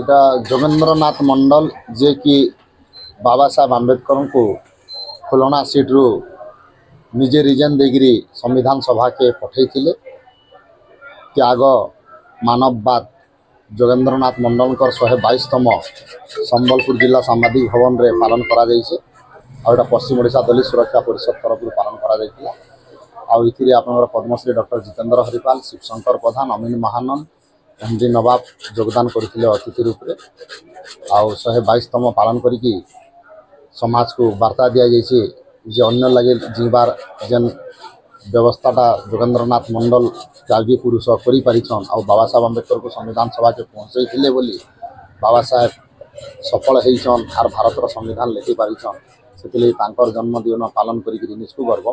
ଏଇଟା ଯୋଗେନ୍ଦ୍ରନାଥ ମଣ୍ଡଲ ଯିଏକି ବାବା ସାହେବ ଆମ୍ବେଦକରଙ୍କୁ ଖୁଲଣା ସିଟ୍ରୁ ନିଜେ ରିଜେନ୍ ଦେଇକିରି ସମ୍ବିଧାନ ସଭାକେ ପଠାଇଥିଲେ। ତ୍ୟାଗ ମାନବବାଦ ଯୋଗେନ୍ଦ୍ରନାଥ ମଣ୍ଡଲଙ୍କର 122ତମ ସମ୍ବଲପୁର ଜିଲ୍ଲା ସାମ୍ବାଦିକ ଭବନରେ ପାଳନ କରାଯାଇଛି। ଆଉ ଏଇଟା ପଶ୍ଚିମ ଓଡ଼ିଶା ଦଲିତ ସୁରକ୍ଷା ପରିଷଦ ତରଫରୁ ପାଳନ କରାଯାଇଥିଲା। ଆଉ ଏଥିରେ ଆପଣଙ୍କର ପଦ୍ମଶ୍ରୀ ଡକ୍ଟର ଜିତେନ୍ଦ୍ର ହରିପାଲ, ଶିବଶଙ୍କର ପ୍ରଧାନ, ଅମିନ ମହାନନ୍ଦ, ଏମଡି ନବାବ ଯୋଗଦାନ କରିଥିଲେ ଅତିଥି ରୂପରେ। ଆଉ 122ତମ ପାଳନ କରିକି ସମାଜକୁ ବାର୍ତ୍ତା ଦିଆଯାଇଛି ଯେ ଅନ୍ୟ ଲାଗି ଯିବାର ଯେନ୍ ବ୍ୟବସ୍ଥାଟା ଯୋଗେନ୍ଦ୍ରନାଥ ମଣ୍ଡଲ ତ୍ୟାଗୀ ପୁରୁଷ କରିପାରିଛନ୍। ଆଉ ବାବା ସାହେବ ଆମ୍ବେଦକରଙ୍କୁ ସମ୍ବିଧାନ ସଭାକେ ପହଞ୍ଚାଇଥିଲେ ବୋଲି ବାବା ସାହେବ ସଫଳ ହେଇଛନ୍ ଆର୍ ଭାରତର ସମ୍ବିଧାନ ଲେଖି ପାରିଛନ୍। ସେଥିଲାଗି ତାଙ୍କର ଜନ୍ମଦିନ ପାଳନ କରିକିରି ନିଜକୁ ଗର୍ବ